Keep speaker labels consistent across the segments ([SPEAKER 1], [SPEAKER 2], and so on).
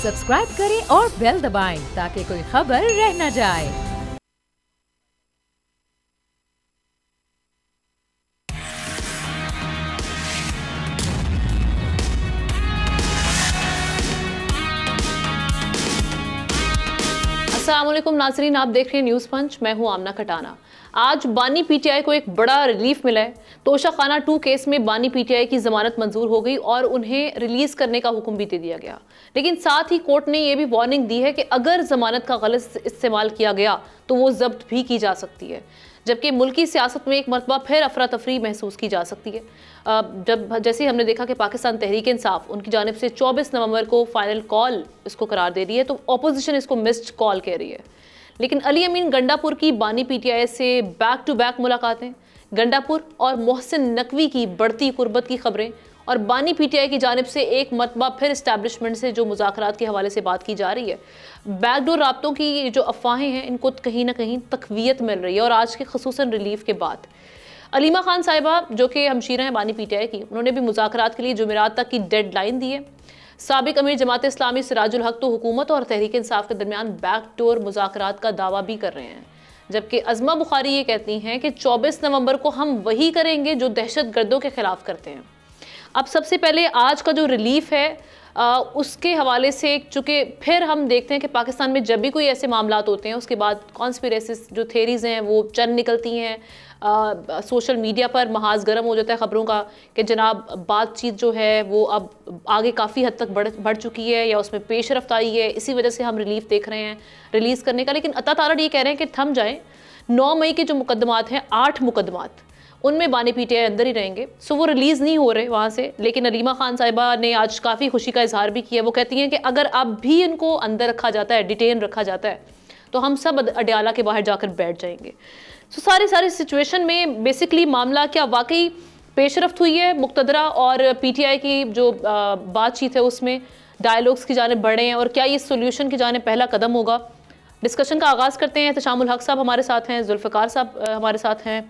[SPEAKER 1] Subscribe करें और bell दबाएं ताकि कोई खबर रह न जाए।
[SPEAKER 2] अस्सलामुअलैकुम नाज़रीन, आप देख रहे हैं न्यूज़ पंच। मैं हूं आमना खटाना। आज बानी पीटीआई को एक बड़ा रिलीफ मिला है। तोशा खाना 2 केस में बानी पीटीआई की जमानत मंजूर हो गई और उन्हें रिलीज करने का हुक्म भी दे दिया गया। लेकिन साथ ही कोर्ट ने यह भी वार्निंग दी है कि अगर जमानत का गलत इस्तेमाल किया गया तो वो जब्त भी की जा सकती है, जबकि मुल्की सियासत में एक मरतबा फिर अफरा तफरी महसूस की जा सकती है। जब जैसे हमने देखा कि पाकिस्तान तहरीक इंसाफ उनकी जानिब से 24 नवंबर को फाइनल कॉल इसको करार दे रही है, तो अपोजिशन इसको मिस्ड कॉल कह रही है। लेकिन अली अमीन गंडापुर की बानी पीटीआई से बैक टू बैक मुलाकातें, गंडापुर और मोहसिन नकवी की बढ़ती कुर्बत की खबरें और बानी पीटीआई की जानिब से एक मरतबा फिर इस्टेब्लिशमेंट से जो मुज़ाकरात के हवाले से बात की जा रही है, बैकडोर राब्तों की जो अफवाहें हैं इनको कहीं ना कहीं तकवीयत मिल रही है। और आज के खसूसन रिलीफ के बाद अलीमा खान साहिबा जो कि हमशीरा हैं बानी पीटीआई की, उन्होंने भी मुज़ाकरात के लिए जुमेरात तक की डेडलाइन दी है। साबिक अमीर जमात इस्लामी सिराजुल हक तो हुकूमत और तहरीक इंसाफ के दरमियान बैकडोर मुज़ाकरात का दावा भी कर रहे हैं, जबकि अज़मा बुखारी ये कहती हैं कि 24 नवंबर को हम वही करेंगे जो दहशत गर्दों के खिलाफ करते हैं। अब सबसे पहले आज का जो रिलीफ है उसके हवाले से, चूँकि फिर हम देखते हैं कि पाकिस्तान में जब भी कोई ऐसे मामला होते हैं उसके बाद कॉन्स्पिरेसीज जो थेरीज़ हैं वो चंद निकलती हैं। सोशल मीडिया पर महाज गर्म हो जाता है ख़बरों का कि जनाब बातचीत जो है वो अब आगे काफ़ी हद तक बढ़ चुकी है या उसमें पेश रफ्त आई है, इसी वजह से हम रिलीफ देख रहे हैं रिलीज़ करने का। लेकिन अता तारड़ ये कह रहे हैं कि थम जाएँ। 9 मई के जो मुकदमात हैं, 8 मुकदमात उनमें बानी पीटीआई अंदर ही रहेंगे, सो वो रिलीज़ नहीं हो रहे वहाँ से। लेकिन अलीमा खान साहिबा ने आज काफ़ी खुशी का इजहार भी किया। वो कहती हैं कि अगर अब भी इनको अंदर रखा जाता है, डिटेन रखा जाता है, तो हम सब अडयाला के बाहर जाकर बैठ जाएंगे। सो सारी सिचुएशन में बेसिकली मामला क्या वाकई पेशरफ्त हुई है मुक़तदरा और पीटीआई की जो बातचीत है उसमें डायलॉग्स की जानिब बढ़े हैं, और क्या ये सोल्यूशन की जानिब पहला कदम होगा? डिस्कशन का आगाज़ करते हैं। तशामुल हक साहब हमारे साथ हैं, जुल्फ़िकार साहब हमारे साथ हैं,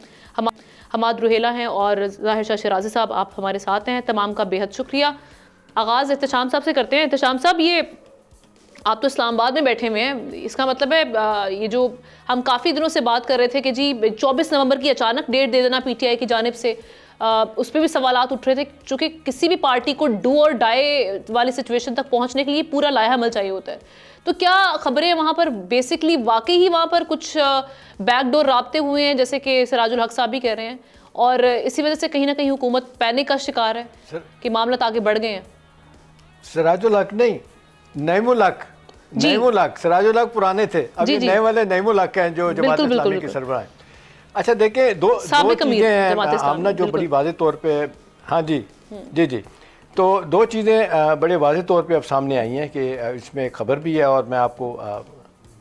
[SPEAKER 2] हमाद रुहेला हैं और ज़ाहिर शाह शिराज़ी साहब आप हमारे साथ हैं। तमाम का बेहद शुक्रिया। आगाज़ एहतशाम साहब से करते हैं। एहतशाम साहब, ये आप तो इस्लामाबाद में बैठे हुए हैं, इसका मतलब है ये जो हम काफ़ी दिनों से बात कर रहे थे कि जी 24 नवंबर की अचानक डेट दे देना पीटीआई की जानिब से, उस पर भी सवालात उठ रहे थे, चूँकि किसी भी पार्टी को डू और डाई वाली सिचुएशन तक पहुँचने के लिए पूरा लाया अमल चाहिए होता है। तो क्या खबरें वहाँ पर बेसिकली वाकई ही वहाँ पर कुछ बैकडोर राब्ते हुए हैं जैसे कि सिराजुल हक साहब भी कह रहे हैं, और इसी वजह से कहीं ना कहीं हुकूमत पैनिक का शिकार है कि मामला आगे बढ़ गए हैं?
[SPEAKER 3] सिराजुल हक नहीं, नईमुल हक। सिराजुल हक पुराने थे, अभी नए वाले नईमुल हक हैं जो जमात इस्लामी के सरबराह हैं। अच्छा देखिए, दो चीज़ें हैं आमना जो बड़ी वाज़े तौर पे, हाँ जी जी, तो 2 चीज़ें बड़े वाज़े तौर पे अब सामने आई हैं कि इसमें खबर भी है, और मैं आपको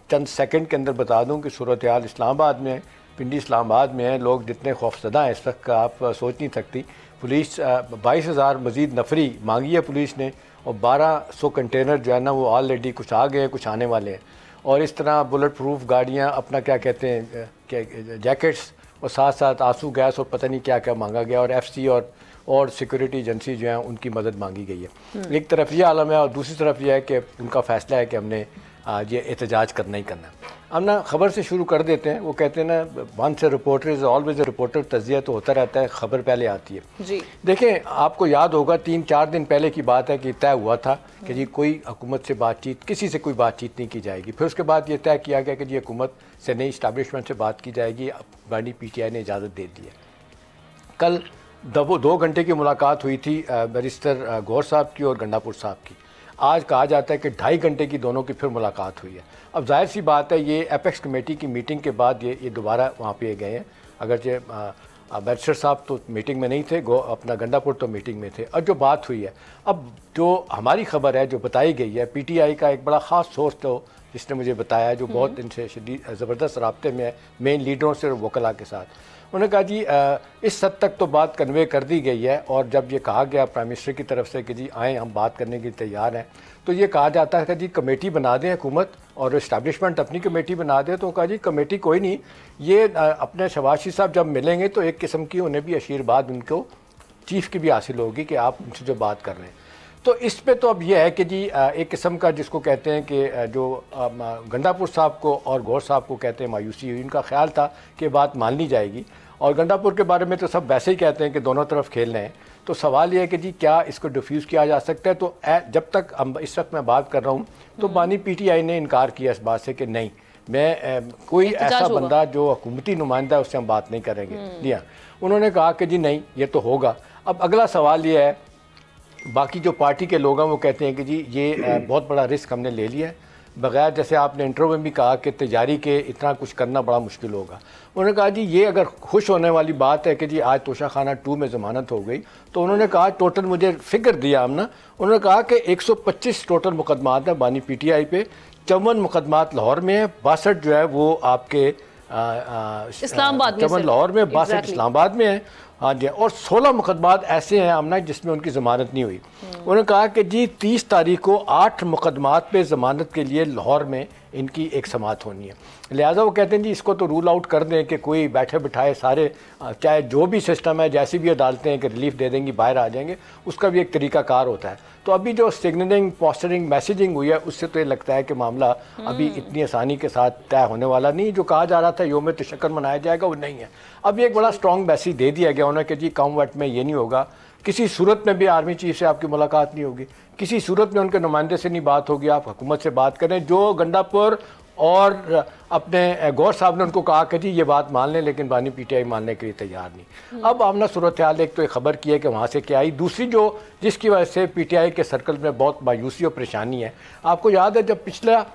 [SPEAKER 3] चंद सेकंड के अंदर बता दूं कि सूरत हाल इस्लामाबाद में, पिंडी इस्लामाबाद में है, लोग जितने खौफजदा हैं इस वक्त का आप सोच नहीं सकती। पुलिस 22,000 मज़ीद नफरी मांगी है पुलिस ने, और 1200 कंटेनर जो है ना वो ऑलरेडी कुछ आ गए, कुछ आने वाले हैं। और इस तरह बुलेट प्रूफ गाड़ियाँ, अपना क्या कहते हैं जैकेट्स, और साथ साथ आंसू गैस और पता नहीं क्या क्या मांगा गया, और एफसी और सिक्योरिटी एजेंसी जो है उनकी मदद मांगी गई है। एक तरफ ये आलम है और दूसरी तरफ यह है कि उनका फ़ैसला है कि हमने ये एहतजाज करना ही करना है। हम ना खबर से शुरू कर देते हैं। वो कहते हैं ना, once a reporter is always a reporter, तजिया तो होता रहता है, खबर पहले आती है जी। देखें, आपको याद होगा 3-4 दिन पहले की बात है कि तय हुआ था कि जी कोई हुकूमत से बातचीत, किसी से कोई बातचीत नहीं की जाएगी। फिर उसके बाद ये तय किया गया कि जी हुकूमत से नई इस्टेब्लिशमेंट से बात की जाएगी। बानी पीटीआई ने इजाज़त दे दी है। कल 2 घंटे की मुलाकात हुई थी बैरिस्टर गौर साहब की और गंडापुर साहब की। आज कहा जाता है कि 2.5 घंटे की दोनों की फिर मुलाकात हुई है। अब जाहिर सी बात है, ये एपेक्स कमेटी की मीटिंग के बाद ये दोबारा वहाँ पे गए हैं। अगरचे बैरिस्टर साहब तो मीटिंग में नहीं थे, अपना गंडापुर तो मीटिंग में थे। और जो बात हुई है, अब जो हमारी खबर है जो बताई गई है, पीटीआई का एक बड़ा ख़ास सोर्स तो जिसने मुझे बताया, जो बहुत इनसे ज़बरदस्त राब्ते में है मेन लीडरों से और वकला के साथ, उन्होंने कहा जी इस हद तक तो बात कन्वे कर दी गई है। और जब ये कहा गया प्राइम मिनिस्टर की तरफ से कि जी आएँ हम बात करने के लिए तैयार हैं, तो ये कहा जाता है कि जी कमेटी बना दें हुकूमत और इस्टेब्लिशमेंट अपनी कमेटी बना दे। तो कहा जी कमेटी कोई नहीं, ये अपने शबाशी साहब जब मिलेंगे तो एक किस्म की उन्हें भी आशीर्वाद उनको चीफ की भी हासिल होगी कि आप उनसे जो बात कर रहे हैं। तो इस पे तो अब यह है कि जी एक किस्म का जिसको कहते हैं कि जो गंडापुर साहब को और गौर साहब को कहते हैं मायूसी हुई, इनका ख्याल था कि बात मान ली जाएगी। और गंडापुर के बारे में तो सब वैसे ही कहते हैं कि दोनों तरफ खेल रहे हैं। तो सवाल ये है कि जी क्या इसको डिफ्यूज़ किया जा सकता है। तो जब तक इस वक्त मैं बात कर रहा हूँ तो बानी PTI ने इनकार किया इस बात से कि नहीं, मैं कोई ऐसा बंदा जो हुकूमती नुमाइंदा है उससे हम बात नहीं करेंगे। जी हाँ, उन्होंने कहा कि जी नहीं ये तो होगा। अब अगला सवाल ये है, बाकी जो पार्टी के लोग हैं वो कहते हैं कि जी ये बहुत बड़ा रिस्क हमने ले लिया है, बगैर जैसे आपने इंटरव्यू में भी कहा कि तैयारी के इतना कुछ करना बड़ा मुश्किल होगा। उन्होंने कहा जी ये अगर खुश होने वाली बात है कि जी आज तोशाखाना 2 में ज़मानत हो गई, तो उन्होंने कहा टोटल मुझे फिगर दिया हमने, उन्होंने कहा कि 125 टोटल मुकदमात हैं बानी PTI पे, 54 मुकदमात लाहौर में है, 62 जो है वो आपके
[SPEAKER 2] इस्लामाबाद में,
[SPEAKER 3] 54 लाहौर में, 62 इस्लामाबाद में है। हाँ जी, और 16 मुकदमात ऐसे हैं आमना जिसमें उनकी ज़मानत नहीं हुई। उन्होंने कहा कि जी 30 तारीख को 8 मुकदमात पे ज़मानत के लिए लाहौर में इनकी एक समाअत होनी है। लिहाजा वो कहते हैं जी इसको तो रूल आउट कर दें कि कोई बैठे बिठाए सारे, चाहे जो भी सिस्टम है, जैसी भी अदालतें हैं कि रिलीफ दे देंगी, बाहर आ जाएंगे, उसका भी एक तरीक़ाकार होता है। तो अभी जो सिग्नलिंग, पोस्टरिंग, मैसेजिंग हुई है उससे तो ये लगता है कि मामला अभी इतनी आसानी के साथ तय होने वाला नहीं। जो कहा जा रहा था योम तशक्कुर मनाया जाएगा वो नहीं है। अभी एक बड़ा स्ट्रॉन्ग मैसेज दे दिया गया उन्हें कि जी कॉमवेल्थ में ये नहीं होगा, किसी सूरत में भी आर्मी चीफ से आपकी मुलाकात नहीं होगी, किसी सूरत में उनके नुमाइंदे से नहीं बात होगी, आप हुकूमत से बात करें। जो गंडापुर और अपने गौर साहब ने उनको कहा कि जी ये बात मान लें, लेकिन बानी PTI मानने के लिए तैयार नहीं। अब आमना सूरत हाल एक तो एक खबर की है कि वहाँ से क्या आई, दूसरी जो जिसकी वजह से PTI के सर्कल में बहुत मायूसी और परेशानी है। आपको याद है जब पिछला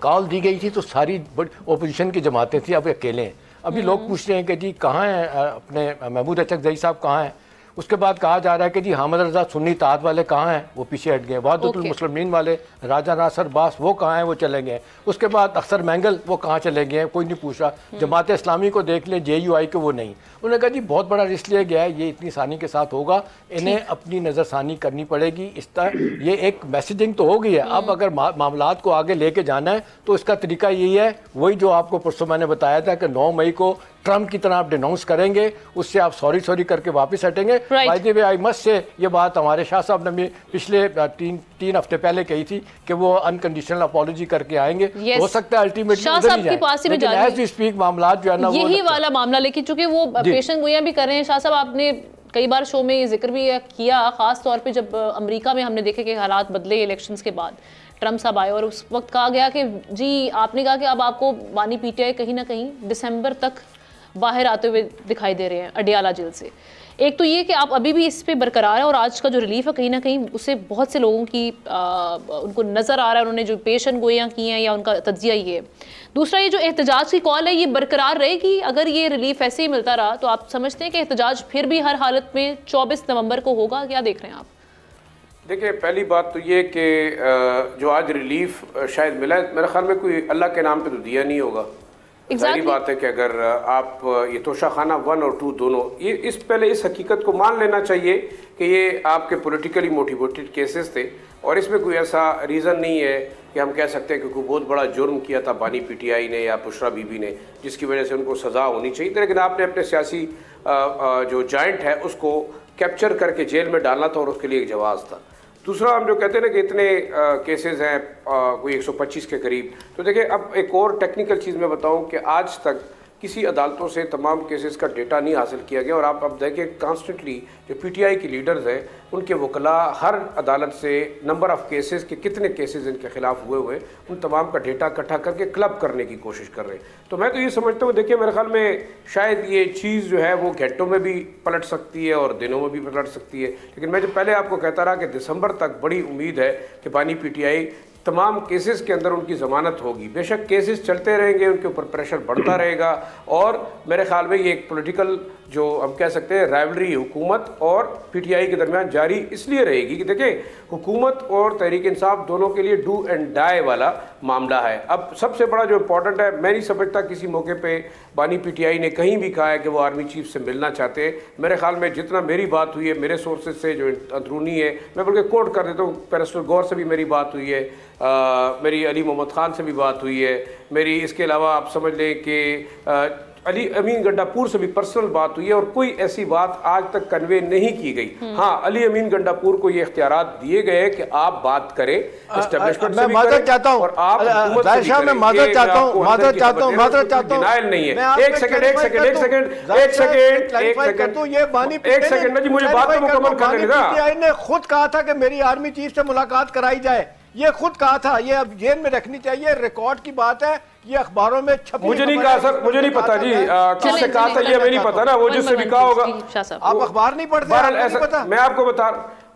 [SPEAKER 3] कॉल दी गई थी तो सारी बड़ी अपोजिशन की जमातें थी, अब अकेले हैं। अभी लोग पूछ रहे हैं कि जी कहाँ हैं अपने महमूद अचकज़ई साहब कहाँ हैं। उसके बाद कहा जा रहा है कि जी हामिद रज़ा सुन्नी ताद वाले कहाँ हैं, वो पीछे हट गए। वहादुल मुस्लिमीन वाले राजा नासर बास वो कहाँ हैं, वो चले गए। उसके बाद अख्तर मैंगल वो कहाँ चले गए, कोई नहीं पूछ रहा। जमात इस्लामी को देख लें, JUI को, वो नहीं। उन्होंने कहा जी बहुत बड़ा रिस्क लिया गया है, ये इतनी आसानी के साथ होगा, इन्हें अपनी नज़रसानी करनी पड़ेगी। इस तरह ये एक मैसेजिंग तो हो गई है। अब अगर मामलात को आगे लेके जाना है तो इसका तरीका यही है, वही जो आपको परसों मैंने बताया था कि 9 मई को ट्रम्प की तरह आप डिनाउंस करेंगे, उससे आप सॉरी करके वापस हटेंगे। By the way I must say ये बात हमारे शाह साहब ने भी पिछले 3 हफ्ते पहले कही थी कि वो अनकंडीशनल अपॉलॉजी करके आएंगे। हो सकता है अल्टीमेटली शाह साहब की पास ही में जाएगी स्पीक मामला जो है ना
[SPEAKER 2] यही वाला मामला, लेकिन चूंकि वो पेशेंट गोइयां भी कर रहे हैं। शाह साहब आपने कई बार शो में जिक्र भी किया, खास तौर पे जब अमेरिका में हमने देखे कि हालात बदले इलेक्शंस के बाद, ट्रम्प साहब आए और उस वक्त कहा गया कि जी आपने कहा कि अब आपको बानी PTI कहीं ना कहीं दिसंबर तक बाहर आते हुए दिखाई दे रहे हैं अडियाला जेल से। एक तो ये कि आप अभी भी इस पे बरकरार है और आज का जो रिलीफ है कहीं ना कहीं उससे बहुत से लोगों की उनको नज़र आ रहा है, उन्होंने जो पेशन गोइयाँ की हैं या उनका तज्जिया ये है। दूसरा ये जो एहतजाज की कॉल है ये बरकरार रहेगी, अगर ये रिलीफ ऐसे ही मिलता रहा तो आप समझते हैं कि एहतजाज फिर भी हर हालत में 24 नवंबर को होगा? क्या देख रहे हैं आप?
[SPEAKER 4] देखिए पहली बात तो ये कि जो आज रिलीफ शायद मिला है, मेरे ख्याल में कोई अल्लाह के नाम पे तो दिया नहीं होगा। जाहिर बात है कि अगर आप ये तोशाखाना 1 और 2 दोनों, ये पहले इस हकीकत को मान लेना चाहिए कि ये आपके पॉलिटिकली मोटिवेटेड केसेस थे और इसमें कोई ऐसा रीज़न नहीं है कि हम कह सकते हैं कि कोई बहुत बड़ा जुर्म किया था बानी PTI ने या बुशरा बीबी ने जिसकी वजह से उनको सज़ा होनी चाहिए थी। लेकिन आपने अपने सियासी जो जॉइंट है उसको कैप्चर करके जेल में डालना था और उसके लिए एक जवाब था। दूसरा हम जो कहते हैं ना कि इतने केसेस हैं कोई 125 के करीब, तो देखिए अब एक और टेक्निकल चीज़ मैं बताऊं कि आज तक किसी अदालतों से तमाम केसेस का डेटा नहीं हासिल किया गया और आप अब देखें कॉन्स्टेंटली जो PTI की लीडर्स हैं उनके वकला हर अदालत से नंबर ऑफ़ केसेस के कितने केसेस इनके खिलाफ हुए उन तमाम का डेटा इकट्ठा करके क्लब करने की कोशिश कर रहे हैं। तो मैं तो ये समझता हूँ, देखिए मेरे ख्याल में शायद ये चीज़ जो है वो घंटों में भी पलट सकती है और दिनों में भी पलट सकती है। लेकिन मैं जो पहले आपको कहता रहा कि दिसंबर तक बड़ी उम्मीद है कि बानी PTI तमाम केसेस के अंदर उनकी ज़मानत होगी। बेशक केसेस चलते रहेंगे, उनके ऊपर प्रेशर बढ़ता रहेगा और मेरे ख्याल में ये एक पॉलिटिकल जो हम कह सकते हैं राइवलरी हुकूमत और PTI के दरमियान जारी इसलिए रहेगी कि देखिए हुकूमत और तहरीक इंसाफ दोनों के लिए डू एंड डाई वाला मामला है। अब सबसे बड़ा जो इम्पोर्टेंट है, मैं नहीं समझता किसी मौके पे बानी PTI ने कहीं भी कहा है कि वो आर्मी चीफ से मिलना चाहते हैं। मेरे ख्याल में जितना मेरी बात हुई है मेरे सोर्सेज से जो अंदरूनी है, मैं बल्कि कोट कर देता हूँ, बैरिस्टर गौर से भी मेरी बात हुई है, मेरी अली मोहम्मद ख़ान से भी बात हुई है मेरी। इसके अलावा आप समझ लें कि अली अमीन गंडापुर से भी पर्सनल बात हुई है और कोई ऐसी बात आज तक कन्वे नहीं की गई। हाँ, अली अमीन गंडापुर को ये इख्तियारात दिए गए कि आप बात करें एस्टेब्लिशमेंट से भी करें
[SPEAKER 3] चाहता हूं
[SPEAKER 4] और आप
[SPEAKER 3] मैं माजरत चाहता हूं
[SPEAKER 4] डिनायल नहीं है। एक सेकंड जी, मुझे बात तो मुकम्मल करने दीजिए।
[SPEAKER 3] ने खुद कहा था कि मेरी आर्मी चीफ से मुलाकात कराई जाए, ये खुद कहा था, ये अब जेल में रखनी चाहिए, रिकॉर्ड की बात है, ये अखबारों में छपी।
[SPEAKER 4] मुझे नहीं कहा सर, मुझे नहीं पता जी किससे कहा था, ये हमें नहीं पता ना, वो जिससे भी कहा होगा।
[SPEAKER 3] आप अखबार नहीं पढ़ते?
[SPEAKER 4] मैं आपको बता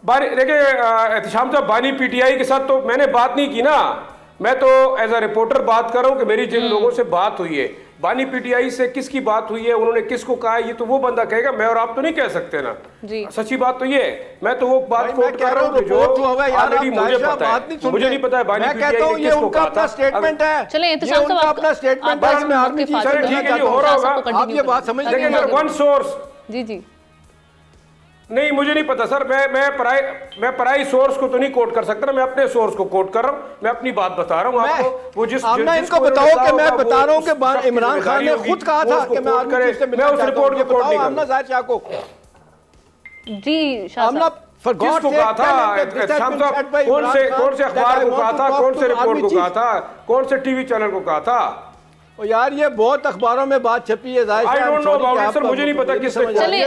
[SPEAKER 4] देखिए एहतिशाम साहब, बानी पीटीआई के साथ तो मैंने बात नहीं की ना, मैं तो एज अ रिपोर्टर बात कर रहा हूँ कि मेरी जिन लोगों से बात हुई है, बानी पीटीआई से किसकी बात हुई है, उन्होंने किसको कहा है, ये तो वो बंदा कहेगा, मैं और आप तो नहीं कह सकते ना जी। सच्ची बात तो ये है, मैं तो वो बात कोट कर रहा हूँ जो ऑलरेडी मुझे पता है, मुझे नहीं पता है बानी पीटीआई ने किसको कहा था।
[SPEAKER 3] स्टेटमेंट है,
[SPEAKER 2] चलिए एहतिशाम साहब अपना
[SPEAKER 3] स्टेटमेंट है, इसमें आर्मी चीफ
[SPEAKER 4] सर ठीक है, ये हो रहा होगा,
[SPEAKER 3] आप ये बात समझ
[SPEAKER 4] लेकिन मेरा वन सोर्स
[SPEAKER 2] जी
[SPEAKER 4] नहीं, मुझे नहीं पता सर, मैं पराई सोर्स को तो नहीं कोट कर सकता ना, मैं अपने सोर्स को कोट कर रहा हूँ, मैं अपनी बात बता रहा हूँ आपको। वो
[SPEAKER 3] इनको बताओ कि मैं बता रहा हूँ कि इमरान खान ने खुद कहा था कि मैं आर्मी चीफ से मिलना चाहता हूं। मैं उस रिपोर्ट को कोट नहीं करता। जाहिर शाह को
[SPEAKER 2] जी
[SPEAKER 4] किसको कहा था, कौन से अखबार को कहा था, कौन से रिपोर्ट को कहा था, कौन से टीवी चैनल को कहा था?
[SPEAKER 3] और यार ये बहुत अखबारों में बात छपी है,
[SPEAKER 4] सर मुझे नहीं पता किस।
[SPEAKER 2] चलिए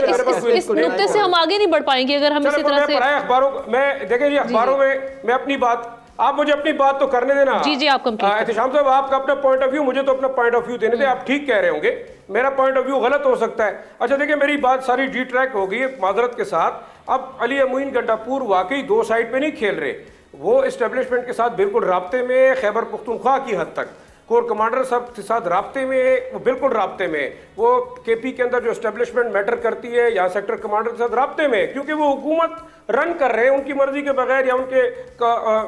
[SPEAKER 2] इस नुक्ते से हम आगे नहीं बढ़ पाएंगे अगर हम इसी तरह से
[SPEAKER 4] अखबारों में देखें जी, अखबारों में मैं अपनी बात, आप मुझे अपनी बात तो करने देना।
[SPEAKER 2] जी आप
[SPEAKER 4] एहतिशाम साहब, आपका अपना पॉइंट ऑफ व्यू, मुझे तो अपना पॉइंट ऑफ व्यू देने दे। आप ठीक कह रहे होंगे, मेरा पॉइंट ऑफ व्यू गलत हो सकता है। अच्छा देखिए, मेरी बात सारी डी ट्रैक हो गई है माजरत के साथ। अब अली अमीन गंडापुर वाकई दो साइड पे नहीं खेल रहे, वो एस्टेब्लिशमेंट के साथ बिल्कुल राब्ते में, खैबर पख्तूनख्वा की हद तक कोर कमांडर सब के साथ राब्ते में, वो बिल्कुल राब्ते में, वो केपी के अंदर जो एस्टेब्लिशमेंट मैटर करती है या सेक्टर कमांडर के साथ राब्ते में, क्योंकि वो हुकूमत रन कर रहे हैं, उनकी मर्जी के बगैर या उनके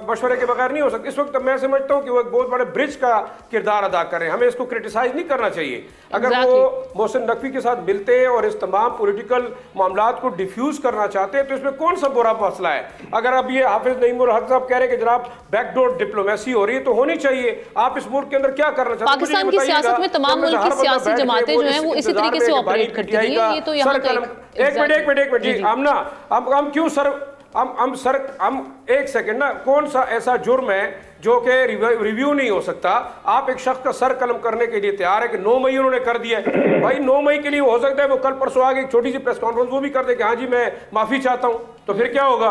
[SPEAKER 4] मशवरे के बगैर नहीं हो सकता। इस वक्त मैं समझता हूँ कि वो एक बहुत बड़े ब्रिज का किरदार अदा कर रहे हैं, हमें इसको क्रिटिसाइज नहीं करना चाहिए। अगर वो मोहसिन नकवी के साथ मिलते हैं और इस तमाम पॉलिटिकल मामलात को डिफ्यूज करना चाहते हैं तो इसमें कौन सा बुरा मसला है? अगर अब ये हाफिज नईमुल हक साहब कह रहे हैं कि जनाब बैकडोर डिप्लोमेसी हो रही है, तो होनी चाहिए। आप इस मुल्क के अंदर क्या करना चाहते हैं?
[SPEAKER 2] पाकिस्तान की सियासत में तमाम मुल्क की सियासी जमातें जो हैं वो इसी तरीके से ऑपरेट करती हैं। ये तो यहाँ
[SPEAKER 4] एक मिनट जी आमना, हम क्यों सर, हम एक सेकंड ना, कौन सा ऐसा जुर्म है जो कि रिव्यू नहीं हो सकता? आप एक शख्स का सर कलम करने के लिए तैयार है कि 9 मई उन्होंने कर दिया है, भाई 9 मई के लिए हो सकता है वो कल परसों आगे एक छोटी सी प्रेस कॉन्फ्रेंस वो भी कर दे कि हाँ जी मैं माफी चाहता हूं, तो फिर क्या होगा?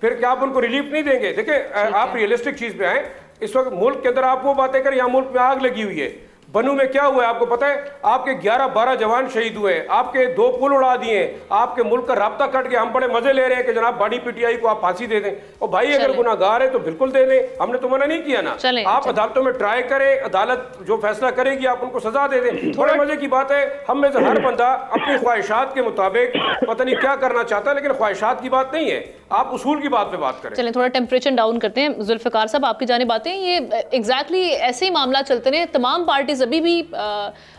[SPEAKER 4] फिर क्या आप उनको रिलीफ नहीं देंगे? देखिए आप रियलिस्टिक चीज पे आए। इस वक्त मुल्क के अंदर आप वो बातें करें, यहाँ मुल्क में आग लगी हुई है। बनू में क्या हुआ है आपको पता है? आपके 11-12 जवान शहीद हुए, आपके 2 पुल उड़ा दिए, आपके मुल्क का राब्ता कट गया। हम बड़े मजे ले रहे हैं कि जनाब बानी पीटीआई को आप फांसी दे दें। और भाई अगर गुनाहगार है तो बिल्कुल दे दें, हमने तो मना नहीं किया ना। आप अदालतों में ट्राई करें, अदालत जो फैसला करेगी आप उनको सजा दे दें। थोड़े मजे की बात है, हम में से हर बंदा अपनी ख्वाहिशात के मुताबिक पता नहीं क्या करना चाहता है, लेकिन ख्वाहिशात की बात नहीं है, आप उसूल की बात पे बात करें।
[SPEAKER 2] चलें थोड़ा टेम्परेचर डाउन करते हैं। जुल्फिकार साहब आपकी जानिब आते हैं, ये एग्जैक्टली ऐसे ही मामला चलते रहे, तमाम पार्टीज अभी भी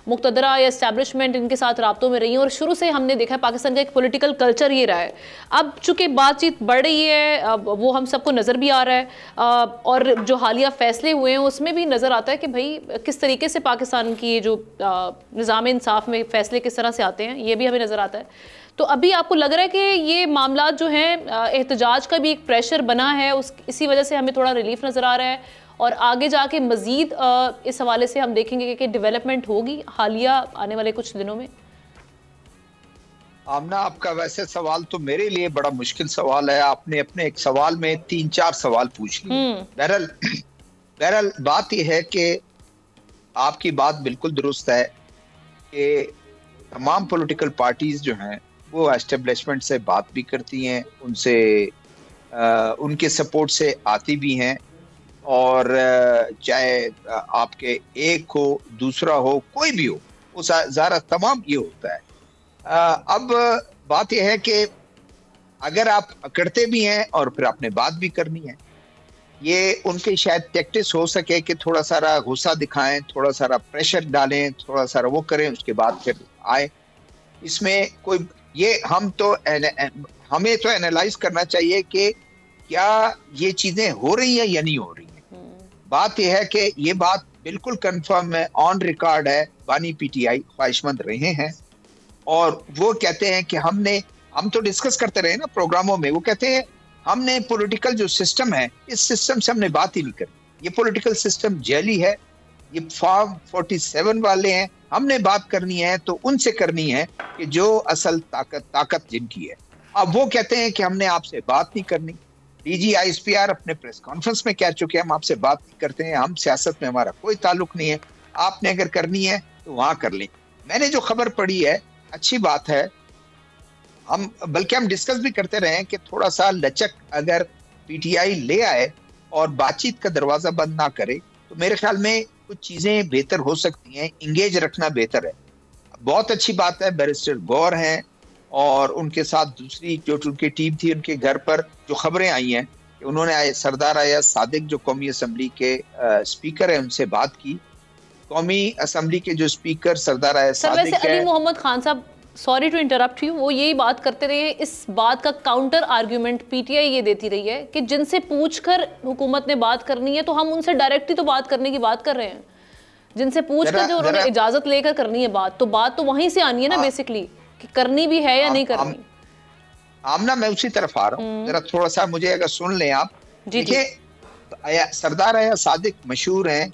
[SPEAKER 2] मुक्तदरा या एस्टैब्लिशमेंट इनके साथ राब्तों में रही हैं और शुरू से हमने देखा है पाकिस्तान का एक पॉलिटिकल कल्चर ये रहा है। अब चूंकि बातचीत बढ़ रही है, वो हम सबको नज़र भी आ रहा है और जो हालिया फैसले हुए हैं उसमें भी नज़र आता है कि भाई किस तरीके से पाकिस्तान की ये जो निज़ाम इंसाफ में फैसले किस तरह से आते हैं, ये भी हमें नज़र आता है। तो अभी आपको लग रहा है कि ये मामला जो हैं एहतजाज का भी एक प्रेशर बना है, इसी वजह से हमें थोड़ा रिलीफ नज़र आ रहा है और आगे जाके मजीद इस हवाले से हम देखेंगे कि डेवलपमेंट होगी हालिया आने वाले कुछ दिनों में?
[SPEAKER 5] आमना, आपका वैसे सवाल तो मेरे लिए बड़ा मुश्किल सवाल है। आपने अपने एक सवाल में 3-4 सवाल पूछ लिए। बहरहाल बात यह है कि आपकी बात बिल्कुल दुरुस्त है कि तमाम पॉलिटिकल पार्टीज जो हैं वो एस्टेब्लिशमेंट से बात भी करती हैं, उनसे उनके सपोर्ट से आती भी हैं, और चाहे आपके एक हो दूसरा हो कोई भी हो, वो ज़ारा तमाम ये होता है। अब बात यह है कि अगर आप अकड़ते भी हैं और फिर आपने बात भी करनी है, ये उनके शायद टैक्टिस हो सके कि थोड़ा सारा गुस्सा दिखाएं, थोड़ा सारा प्रेशर डालें, थोड़ा सारा वो करें, उसके बाद फिर आए। इसमें कोई ये हमें तो एनालाइज करना चाहिए कि क्या ये चीजें हो रही हैं या नहीं हो रही हैं। बात यह है कि ये बात बिल्कुल कंफर्म है, ऑन रिकॉर्ड है, बानी पीटीआई ख्वाहिशमंद रहे हैं और वो कहते हैं कि हम तो डिस्कस करते रहे ना प्रोग्रामों में, वो कहते हैं हमने पॉलिटिकल जो सिस्टम है इस सिस्टम से हमने बात ही नहीं करी, ये पॉलिटिकल सिस्टम जैली है, ये फॉर्म 47 वाले हैं, हमने बात करनी है तो उनसे करनी है कि जो असल ताकत जिनकी है। अब वो कहते हैं कि हमने आपसे बात नहीं करनी। डीजी आईएसपीआर अपने प्रेस कॉन्फ्रेंस में कह चुके हैं हम आपसे बात नहीं करते हैं, हम सियासत में हमारा कोई ताल्लुक नहीं है, आपने अगर करनी है तो वहां कर लें। मैंने जो खबर पढ़ी है अच्छी बात है, बल्कि हम डिस्कस भी करते रहे कि थोड़ा सा लचक अगर पीटीआई ले आए और बातचीत का दरवाजा बंद ना करे तो मेरे ख्याल में कुछ चीजें बेहतर हो सकती हैं, इंगेज रखना बेहतर है। बहुत अच्छी बात है, बैरिस्टर गौर हैं और उनके साथ दूसरी जो उनकी टीम थी, उनके घर पर जो खबरें आई हैं कि उन्होंने सरदार अयाज सादिक जो कौमी असम्बली के स्पीकर है उनसे बात की। कौमी असम्बली के जो स्पीकर सरदार अयाज सादिक है,
[SPEAKER 2] अली मोहम्मद खान साहब, सॉरी टू इंटरप्ट यू, वो यही बात करते रहे, इस बात का काउंटर आर्ग्यूमेंट पीटीआई ये देती रही है कि जिनसे पूछकर हुकूमत ने बात करनी है तो हम उनसे डायरेक्टली तो बात करने की बात कर रहे हैं, जिनसे पूछकर जो उन्होंने इजाजत लेकर करनी है बात तो वहीं से आनी है ना बेसिकली, कि करनी भी है या नहीं करनी।
[SPEAKER 5] आमना मैं उसी तरफ आ रहा हूँ, जरा थोड़ा सा मुझे अगर सुन लें आप। देखिए सरदार अयाज सादिक मशहूर हैं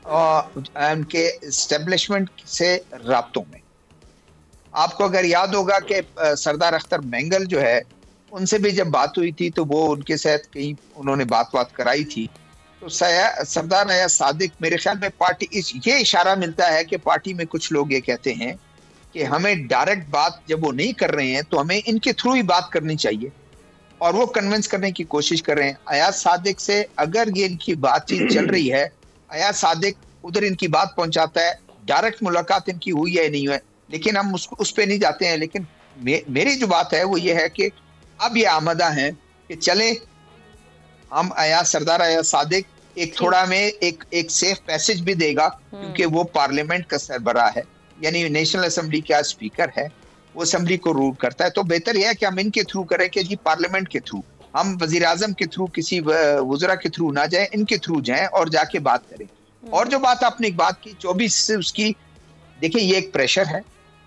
[SPEAKER 5] उनके एस्टेब्लिशमेंट से राब्तों में। आपको अगर याद होगा कि सरदार अख्तर मेंगल जो है उनसे भी जब बात हुई थी तो वो उनके साथ कहीं उन्होंने बात कराई थी, तो सरदार अयाज सादिक मेरे ख्याल में पार्टी ये इशारा मिलता है कि पार्टी में कुछ लोग ये कहते हैं कि हमें डायरेक्ट बात जब वो नहीं कर रहे हैं तो हमें इनके थ्रू ही बात करनी चाहिए, और वो कन्विंस करने की कोशिश कर रहे हैं। अयाज सादिक से अगर ये इनकी बातचीत चल रही है, अयाज सादिक उधर इनकी बात पहुंचाता है, डायरेक्ट मुलाकात इनकी हुई है नहीं हुई, लेकिन हम उस पर नहीं जाते हैं। लेकिन मेरी जो बात है वो ये है कि अब ये आमदा है कि चले हम सरदार अयाज सादिक एक थोड़ा में एक सेफ पैसेज भी देगा, क्योंकि वो पार्लियामेंट का सरबराह है, यानी नेशनल असेंबली का स्पीकर है, वो असेंबली को रूल करता है। तो बेहतर यह है कि हम इनके थ्रू करें कि जी पार्लियामेंट के थ्रू, हम वजीर आजम के थ्रू, किसी वज़रा के थ्रू ना जाए, इनके थ्रू जाएं और जाके बात करें। और जो बात आपने एक बात की 24 से उसकी, देखिए ये एक प्रेशर है,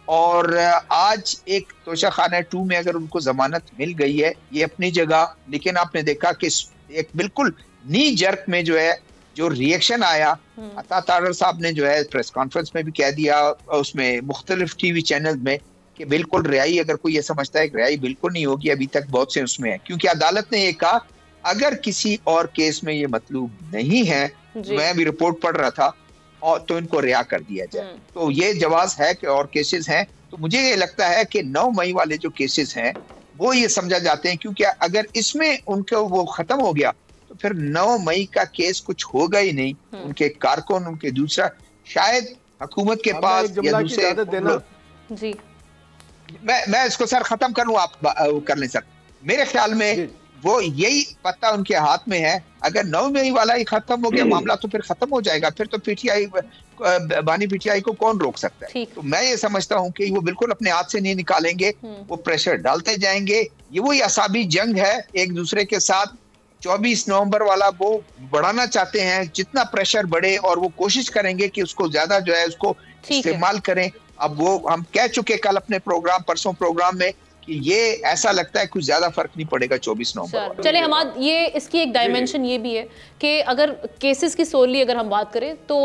[SPEAKER 5] और आज एक तोशा खाना 2 में अगर उनको जमानत मिल गई है ये अपनी जगह, लेकिन आपने देखा कि एक बिल्कुल नी जर्क में जो है जो रिएक्शन आया, अता तारर साहब ने जो है प्रेस कॉन्फ्रेंस में भी कह दिया, उसमें मुख्तलिफ टीवी चैनल में, कि बिल्कुल रिहाई, अगर कोई ये समझता है कि रिहाई बिल्कुल नहीं होगी, अभी तक बहुत से उसमें है, क्योंकि अदालत ने ये कहा अगर किसी और केस में ये मतलूब नहीं है, मैं भी रिपोर्ट पढ़ रहा था, और तो इनको रिहा कर दिया जाए। तो ये जवाज है कि और केसेस हैं। तो मुझे ये लगता है कि 9 मई वाले जो केसेस हैं वो ये समझा जाते हैं, क्योंकि अगर इसमें उनको वो खत्म हो गया तो फिर 9 मई का केस कुछ होगा ही नहीं। उनके कारकुन, उनके दूसरा, शायद हुकूमत के पास या दूसरे
[SPEAKER 2] जी,
[SPEAKER 5] मैं इसको सर खत्म करूं, आप कर लें सर। मेरे ख्याल में वो यही पत्ता उनके हाथ में है, अगर 9 मई वाला ही खत्म हो गया मामला तो फिर खत्म हो जाएगा, फिर तो पीटीआई, बानी पीटीआई को कौन रोक सकता है। तो मैं ये समझता हूँ कि वो बिल्कुल अपने हाथ से नहीं निकालेंगे, वो प्रेशर डालते जाएंगे। ये वही असाबी जंग है एक दूसरे के साथ, 24 नवंबर वाला वो बढ़ाना चाहते हैं, जितना प्रेशर बढ़े, और वो कोशिश करेंगे कि उसको ज्यादा जो है उसको इस्तेमाल करें। अब वो हम कह चुके कल अपने प्रोग्राम, परसों प्रोग्राम में, कि ये ऐसा लगता है कुछ ज्यादा फर्क नहीं पड़ेगा 24 नवंबर।
[SPEAKER 2] चले हमाद, ये इसकी एक डायमेंशन ये भी है कि अगर केसेस की सोली अगर हम बात करें तो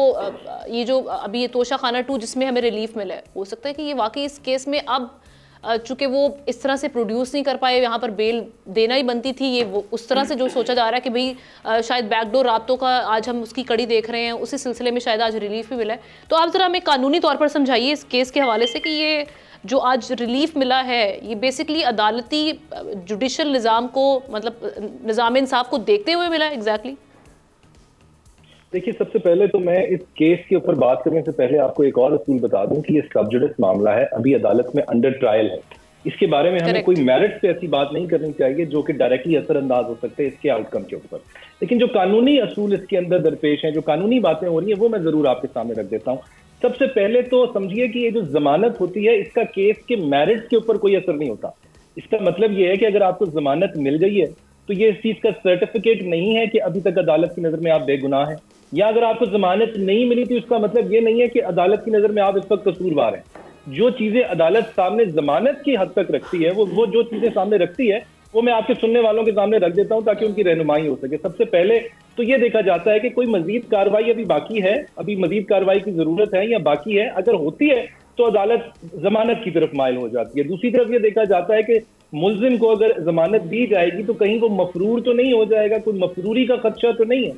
[SPEAKER 2] ये जो अभी ये तोशा खाना 2 जिसमें हमें रिलीफ मिला है, हो सकता है कि ये वाकई इस केस में अब चूंकि वो इस तरह से प्रोड्यूस नहीं कर पाए, यहाँ पर बेल देना ही बनती थी, ये वो उस तरह से जो सोचा जा रहा है कि भाई शायद बैकडोर राब्तों का आज हम उसकी कड़ी देख रहे हैं, उसी सिलसिले में शायद आज रिलीफ भी मिला है। तो आप ज़रा हमें कानूनी तौर पर समझाइए इस केस के हवाले से कि ये जो आज रिलीफ मिला है ये बेसिकली अदालती जुडिशल निज़ाम को, मतलब निज़ाम इंसाफ को देखते हुए मिला है एग्जैक्टली?
[SPEAKER 6] देखिए, सबसे पहले तो मैं इस केस के ऊपर बात करने से पहले आपको एक और असूल बता दूं कि ये सब जुडिस मामला है, अभी अदालत में अंडर ट्रायल है। इसके बारे में हमें कोई मेरिट पे ऐसी बात नहीं करनी चाहिए जो कि डायरेक्टली असरअंदाज हो सकते हैं इसके आउटकम के ऊपर। लेकिन जो कानूनी असूल इसके अंदर दरपेश हैं, जो कानूनी बातें हो रही है, वो मैं जरूर आपके सामने रख देता हूँ। सबसे पहले तो समझिए कि ये जो जमानत होती है इसका केस के मेरिट्स के ऊपर कोई असर नहीं होता। इसका मतलब ये है कि अगर आपको जमानत मिल गई है तो ये इस चीज का सर्टिफिकेट नहीं है कि अभी तक अदालत की नजर में आप बेगुनाह हैं। या अगर आपको जमानत नहीं मिली थी उसका मतलब ये नहीं है कि अदालत की नजर में आप इस वक्त कसूरवार हैं। जो चीजें अदालत सामने जमानत की हद तक रखती है, वो जो चीजें सामने रखती है वो मैं आपके सुनने वालों के सामने रख देता हूं ताकि उनकी रहनुमाई हो सके। सबसे पहले तो ये देखा जाता है कि कोई मजीद कार्रवाई अभी बाकी है, अभी मजीद कार्रवाई की जरूरत है या बाकी है। अगर होती है तो अदालत जमानत की तरफ माइल हो जाती है। दूसरी तरफ ये देखा जाता है कि मुल्जिम को अगर जमानत दी जाएगी तो कहीं वो मफरूर तो नहीं हो जाएगा, कोई मफरूरी का खदशा तो नहीं है।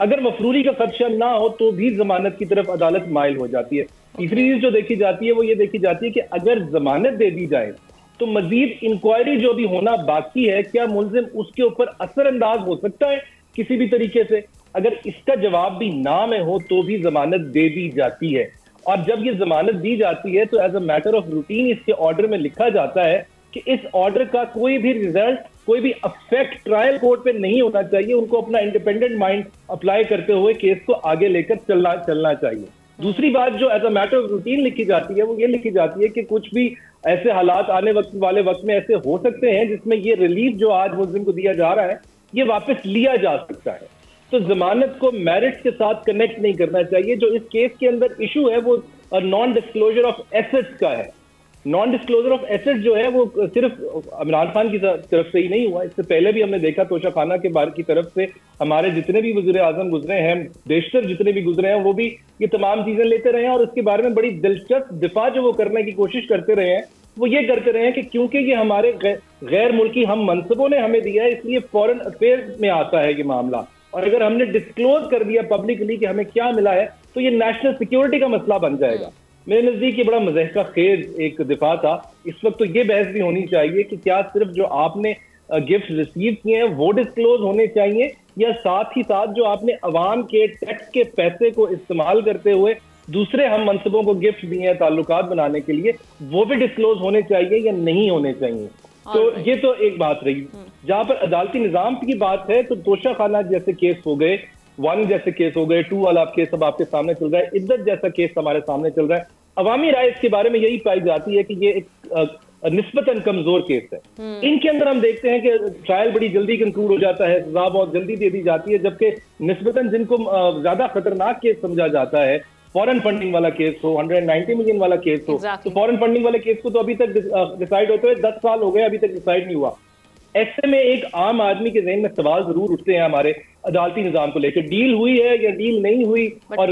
[SPEAKER 6] अगर मफरूरी का खदशा ना हो तो भी जमानत की तरफ अदालत माइल हो जाती है। तीसरी चीज जो देखी जाती है वो ये देखी जाती है कि अगर जमानत दे दी जाए तो मजीद इंक्वायरी जो भी होना बाकी है, क्या मुल्जिम उसके ऊपर असरअंदाज हो सकता है किसी भी तरीके से? अगर इसका जवाब भी ना में हो तो भी जमानत दे दी जाती है। और जब ये जमानत दी जाती है तो as a matter of routine इसके ऑर्डर में लिखा जाता है कि इस ऑर्डर का कोई भी रिजल्ट, कोई भी अफेक्ट ट्रायल कोर्ट पे नहीं होना चाहिए। उनको अपना इंडिपेंडेंट माइंड अप्लाई करते हुए केस को आगे लेकर चलना चाहिए। दूसरी बात जो as a matter of routine लिखी जाती है वो ये लिखी जाती है कि कुछ भी ऐसे हालात आने वाले वक्त में ऐसे हो सकते हैं जिसमें ये रिलीफ जो आज मुल्जिम को दिया जा रहा है ये वापस लिया जा सकता है। तो जमानत को मेरिट के साथ कनेक्ट नहीं करना चाहिए। जो इस केस के अंदर इशू है वो नॉन डिस्क्लोजर ऑफ एसेट्स का है। नॉन डिस्क्लोजर ऑफ एसेट्स जो है वो सिर्फ इमरान खान की तरफ से ही नहीं हुआ, इससे पहले भी हमने देखा तोशा खाना के बार की तरफ से हमारे जितने भी वज़ीर आज़म गुजरे हैं, बेशतर जितने भी गुजरे हैं, वो भी ये तमाम चीजें लेते रहे हैं और उसके बारे में बड़ी दिलचस्प दिफा जो वो करने की कोशिश करते रहे हैं वो ये करते रहे हैं कि क्योंकि ये हमारे गैर मुल्की हम मनसबों ने हमें दिया है इसलिए फॉरेन अफेयर्स में आता है ये मामला, और अगर हमने डिस्क्लोज कर दिया पब्लिकली कि हमें क्या मिला है तो ये नेशनल सिक्योरिटी का मसला बन जाएगा। मेरे नजदीक ये बड़ा मज़हका खेज एक दिफा था। इस वक्त तो ये बहस भी होनी चाहिए कि क्या सिर्फ जो आपने गिफ्ट रिसीव किए हैं वो डिस्क्लोज होने चाहिए या साथ ही साथ जो आपने अवाम के टैक्स के पैसे को इस्तेमाल करते हुए दूसरे हम मनसबों को गिफ्ट दिए हैं ताल्लुकात बनाने के लिए वो भी डिस्क्लोज होने चाहिए या नहीं होने चाहिए। तो ये तो एक बात रही। जहां पर अदालती निजाम की बात है तो तोशा खाना जैसे केस हो गए, 1 जैसे केस हो गए, 2 वाला केस अब आपके सामने चल रहा है, इद्दत जैसा केस हमारे सामने चल रहा है। अवामी राय इसके बारे में यही पाई जाती है कि ये एक निस्बतन कमजोर केस है। इनके अंदर हम देखते हैं कि ट्रायल बड़ी जल्दी कंक्लूड हो जाता है, सजा बहुत जल्दी दे दी जाती है, जबकि निस्बतन जिनको ज्यादा खतरनाक केस समझा जाता है, फॉरेन फंडिंग वाला केस हो, 190 मिलियन वाला केस हो, तो फॉरेन फंडिंग वाले केस को तो अभी तक डिसाइड होते हुए 10 साल हो गए, अभी तक डिसाइड नहीं हुआ। ऐसे में एक आम आदमी के ज़हन में सवाल जरूर उठते हैं हमारे अदालती निजाम को लेकर, डील हुई है या डील नहीं हुई, और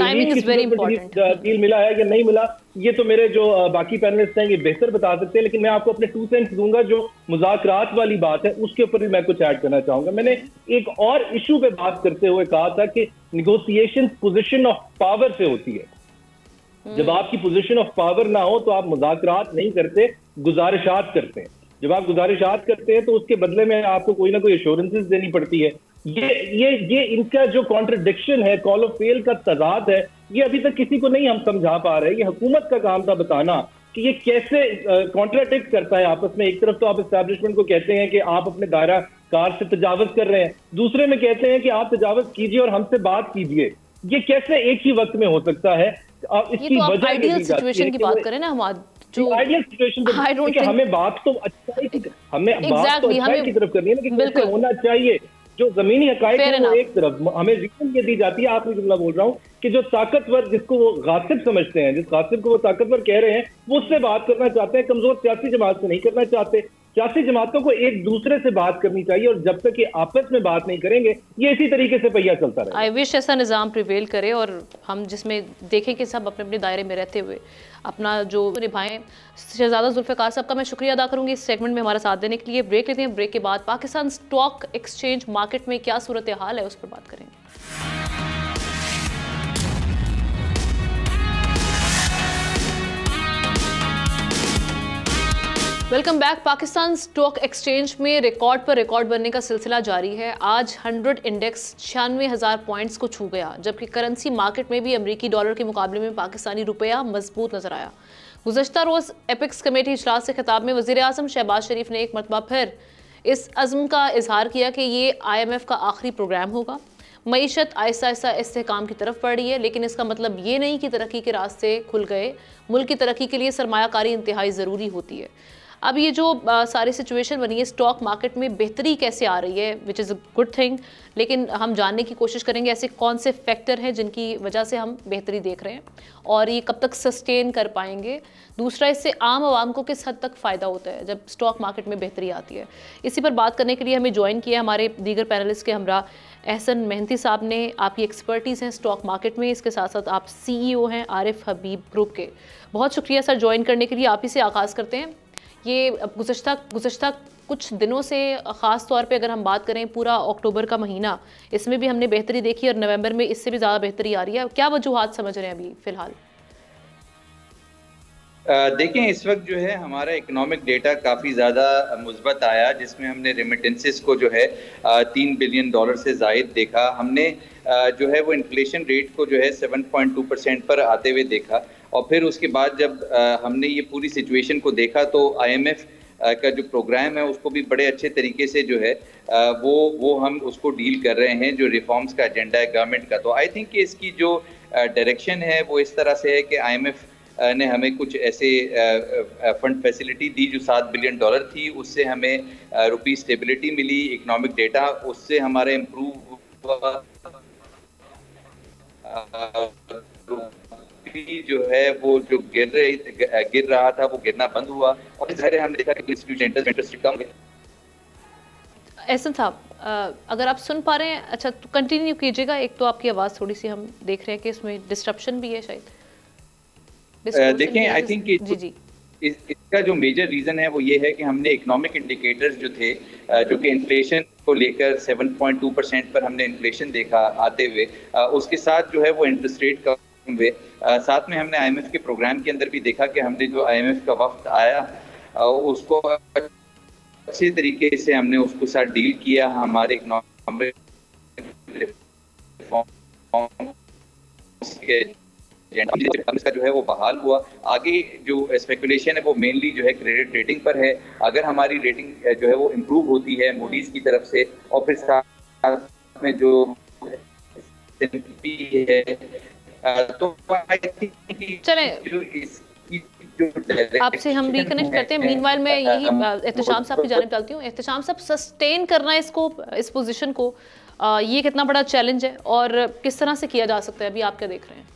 [SPEAKER 6] डील मिला है या नहीं मिला, ये तो मेरे जो बाकी पैनलिस्ट हैं ये बेहतर बता सकते हैं, लेकिन मैं आपको अपने 2 सेंट्स दूंगा। जो मुज़ाकरात वाली बात है उसके ऊपर भी मैं कुछ ऐड करना चाहूंगा। मैंने एक और इशू पे बात करते हुए कहा था कि निगोशिएशन पोजीशन ऑफ पावर से होती है। जब आपकी पोजीशन ऑफ पावर ना हो तो आप मुज़ाकरात नहीं करते, गुजारिशात करते हैं। जब आप गुजारिशात करते हैं तो उसके बदले में आपको कोई ना कोई एश्योरेंसेस देनी पड़ती है। ये इनका जो कॉन्ट्रडिक्शन है, कॉल ऑफ फेल का तजाद है, ये अभी तक किसी को नहीं हम समझा पा रहे। ये हुकूमत का काम था बताना कि ये कैसे कॉन्ट्राडिक्ट करता है आपस में। एक तरफ तो आप एस्टैब्लिशमेंट को कहते हैं कि आप अपने दायरा कार से तजावज कर रहे हैं, दूसरे में कहते हैं कि आप तजावज कीजिए और हमसे बात कीजिए। ये कैसे एक ही वक्त में हो सकता है? इसकी वजह आइडियल सिचुएशन की बात करें ना, हम जो आइडियल सिचुएशन हमें बात तो अच्छाई की, हमें बात तो अच्छाई की तरफ करनी है, लेकिन कैसे होना चाहिए। जो जमीनी हकायक है वो एक तरफ, हमें रीजन ये दी जाती है, आखिरी जुमला बोल रहा हूँ, कि जो ताकतवर जिसको वो गासिब समझते हैं, जिस गासिब को वो ताकतवर कह रहे हैं, वो उससे बात करना चाहते हैं, कमजोर सियासी जमात से नहीं करना चाहते। सियासी जमातों को एक दूसरे से बात करनी चाहिए, और जब तक ये आपस में बात नहीं करेंगे ये इसी तरीके से पहिया चलता रहेगा।
[SPEAKER 2] आई विश ऐसा निज़ाम प्रिवेल करे और हम जिसमें देखें कि सब अपने अपने दायरे में रहते हुए अपना जो निभाएं। शहजादा जुल्फ़िकार साहब का मैं शुक्रिया अदा करूंगी इस सेगमेंट में हमारा साथ देने के लिए। ब्रेक लेते हैं, ब्रेक के बाद पाकिस्तान स्टॉक एक्सचेंज मार्केट में क्या सूरत हाल है उस पर बात करेंगे। Welcome back. Pakistan stock exchange में रिकॉर्ड पर रिकॉर्ड बनने का सिलसिला जारी है। आज 100 इंडेक्स 96,000 पॉइंट्स को छू गया, जबकि करेंसी मार्केट में भी अमरीकी डॉलर के मुकाबले में पाकिस्तानी रुपया मजबूत नजर आया। गुज़श्ता रोज़ एपिक्स कमेटी इजलास से खिताब में वज़ीर आज़म शहबाज शरीफ ने एक मरतबा फिर इस अज़्म का इजहार किया कि ये IMF का आखिरी प्रोग्राम होगा। मईशत आहिस्ता आहिस्ता इस्तेहकाम की तरफ बढ़ रही है, लेकिन इसका मतलब ये नहीं कि तरक्की के रास्ते खुल गए। मुल्क की तरक्की के लिए सरमायाकारी इंतहाई ज़रूरी होती है। अब ये जो सारी सिचुएशन बनी है, स्टॉक मार्केट में बेहतरी कैसे आ रही है, which is a good thing, लेकिन हम जानने की कोशिश करेंगे ऐसे कौन से फैक्टर हैं जिनकी वजह से हम बेहतरी देख रहे हैं और ये कब तक सस्टेन कर पाएंगे। दूसरा, इससे आम आवाम को किस हद तक फ़ायदा होता है जब स्टॉक मार्केट में बेहतरी आती है। इसी पर बात करने के लिए हमें ज्वाइन किया हमारे दीगर पैनलिस्ट के हमरा एहसन मेहनती साहब ने। आपकी एक्सपर्टीज़ हैं स्टॉक मार्केट में, इसके साथ साथ आप CEO हैं आरिफ हबीब ग्रुप के। बहुत शुक्रिया सर ज्वाइन करने के लिए। आप ही से आगाज़ करते हैं। ये गुज़श्ता कुछ दिनों से, ख़ास तौर पे अगर हम बात करें पूरा अक्टूबर का महीना, इसमें भी हमने बेहतरी देखी और नवंबर में इससे भी ज़्यादा बेहतरी आ रही है। क्या वजूहात समझ रहे हैं अभी फ़िलहाल?
[SPEAKER 7] देखें, इस वक्त जो है हमारा इकोनॉमिक डेटा काफ़ी ज़्यादा मुस्बत आया, जिसमें हमने रेमिटेंसेस को जो है $3 बिलियन से ज़ायद देखा। हमने जो है वो इन्फ्लेशन रेट को जो है 7.2% पर आते हुए देखा। और फिर उसके बाद जब हमने ये पूरी सिचुएशन को देखा तो IMF का जो प्रोग्राम है उसको भी बड़े अच्छे तरीके से जो है वो हम उसको डील कर रहे हैं, जो रिफॉर्म्स का एजेंडा है गवर्नमेंट का। तो आई थिंक कि इसकी जो डायरेक्शन है वो इस तरह से है कि IMF ने हमें कुछ ऐसे फंड फैसिलिटी दी जो $7 बिलियन थी, उससे हमें रुपी स्टेबिलिटी मिली, इकोनॉमिक डेटा उससे हमारा इम्प्रूव हुआ, जो है वो जो गिर रहा था वो गिरना बंद हुआ। और ज़ाहिर है हमने देखा कि इंटरेस्ट कम है।
[SPEAKER 2] एहसन साहब, अगर आप सुन पा रहे हैं, अच्छा तो कंटिन्यू कीजिएगा। एक तो आपकी आवाज़ थोड़ी सी हम देख रहे हैं कि इसमें डिस्ट्रप्शन भी है शायद।
[SPEAKER 7] देखें, आई थिंक इसका जो मेजर रीज़न है वो ये है कि हमने इकोनॉमिक इंडिकेटर्स जो थे, जो कि इन्फ्लेशन को लेकर 7.2% पर हमने इन्फ्लेशन देखा आते हुए, उसके साथ जो है वो इंटरेस्ट रेट कम हुए। साथ में हमने IMF के प्रोग्राम के अंदर भी देखा कि हमने जो IMF का वक्त आया उसको अच्छे तरीके से हमने उसको साथ डील किया। हमारे इकोनॉमिक का जो है वो बहाल हुआ। आगे जो स्पेकुलेशन है वो मेनली जो है क्रेडिट रेटिंग पर है। अगर हमारी रेटिंग जो है वो इम्प्रूव होती है मूडीज की तरफ से, और फिर साथ में जो है तो
[SPEAKER 2] चलें आपसे हम रिकनेक्ट करते हैं। मीनवाइल मैं यही एहतशाम साहब की जानिब डालती हूँ। एहतशाम साहब, सस्टेन करना इसको, इस पोजीशन को, ये कितना बड़ा चैलेंज है और किस तरह से किया जा सकता है, अभी आप क्या देख रहे हैं?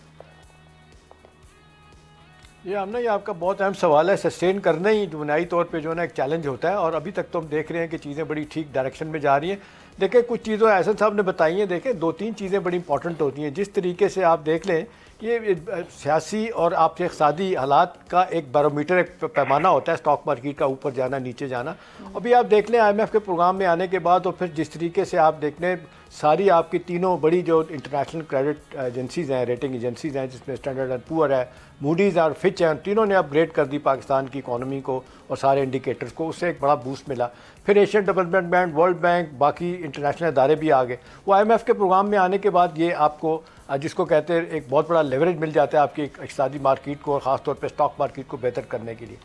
[SPEAKER 3] ये हमने ये आपका बहुत अहम सवाल है। सस्टेन करना ही बुनियादी तौर पे जो है ना एक चैलेंज होता है, और अभी तक तो हम देख रहे हैं कि चीज़ें बड़ी ठीक डायरेक्शन में जा रही हैं। देखिए, कुछ चीज़ों एहसन साहब ने बताई हैं। देखें, 2-3 चीज़ें बड़ी इंपॉर्टेंट होती हैं। जिस तरीके से आप देख लें, ये सियासी और आपके इक़्तिसादी हालात का एक बैरोमीटर, एक पैमाना होता है स्टॉक मार्केट का, ऊपर जाना नीचे जाना। अभी आप देख लें IMF के प्रोग्राम में आने के बाद, और फिर जिस तरीके से आप देख लें सारी आपकी तीनों बड़ी जो इंटरनेशनल क्रेडिट एजेंसीज़ हैं, रेटिंग एजेंसीज़ हैं, जिसमें स्टैंडर्ड एंड पुअर है, मूडीज़ और फिच हैं, तीनों ने अपग्रेड कर दी पाकिस्तान की इकॉनमी को और सारे इंडिकेटर्स को। उससे एक बड़ा बूस्ट मिला। फिर Asian development bank, world bank, बाकी इंटरनेशनल इदारे भी आ गए। वो IMF के प्रोग्राम में आने के बाद ये आपको, जिसको कहते हैं, एक बहुत बड़ा लेवरेज मिल जाता है आपकी इक़्तिसादी मार्केट को और ख़ास तौर पे स्टॉक मार्केट को बेहतर करने के लिए।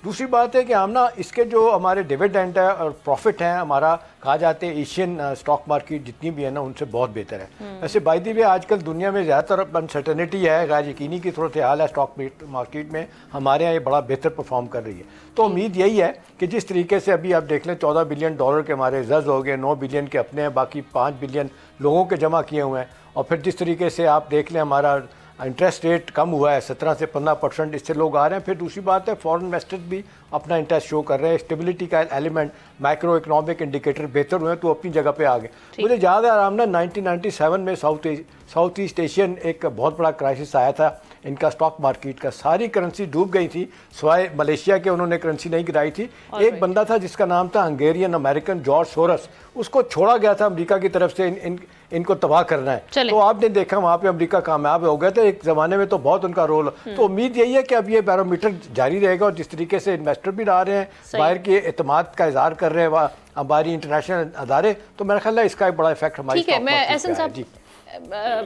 [SPEAKER 3] दूसरी बात है कि हम ना इसके जो हमारे डिविडेंड है और प्रॉफिट है, हमारा कहा जाते हैं एशियन स्टॉक मार्केट जितनी भी है ना उनसे बहुत बेहतर है। वैसे बाय द वे आजकल दुनिया में ज़्यादातर अनसर्टेनिटी है, गैर यकीनी की सूरत हाल है स्टॉक मार्केट में, हमारे यहाँ ये बड़ा बेहतर परफॉर्म कर रही है। तो उम्मीद यही है कि जिस तरीके से अभी आप देख लें $14 बिलियन के हमारे रिजर्व हो गए, 9 बिलियन के अपने हैं, बाकी 5 बिलियन लोगों के जमा किए हुए हैं। और फिर जिस तरीके से आप देख लें हमारा इंटरेस्ट रेट कम हुआ है 17 से 15%, इससे लोग आ रहे हैं। फिर दूसरी बात है फॉरेन इन्वेस्टर्स भी अपना इंटरेस्ट शो कर रहे हैं। स्टेबिलिटी का एलिमेंट, माइक्रो इकोनॉमिक इंडिकेटर बेहतर हुए तो अपनी जगह पे आ गए। मुझे याद है आराम ना 1997 में साउथ ईस्ट एशियन एक बहुत बड़ा क्राइसिस आया था इनका स्टॉक मार्केट का। सारी करेंसी डूब गई थी, सिवाय मलेशिया के उन्होंने करेंसी नहीं गिराई थी। एक बंदा था जिसका नाम था हंगेरियन अमेरिकन जॉर्ज सोरस, उसको छोड़ा गया था अमेरिका की तरफ से इनको तबाह करना है। तो आपने देखा वहाँ पे अमेरिका कामयाब हो गया था एक ज़माने में, तो बहुत उनका रोल। तो उम्मीद यही है कि अब ये बैरोमीटर जारी रहेगा, और जिस तरीके से इन्वेस्टर भी आ रहे हैं, बाहर के एतमाद का इजहार कर रहे हैं हमारी इंटरनेशनल अदारे, तो मेरा ख्याल है इसका एक बड़ा इफेक्ट हमारी स्टॉक मार्केट पे है।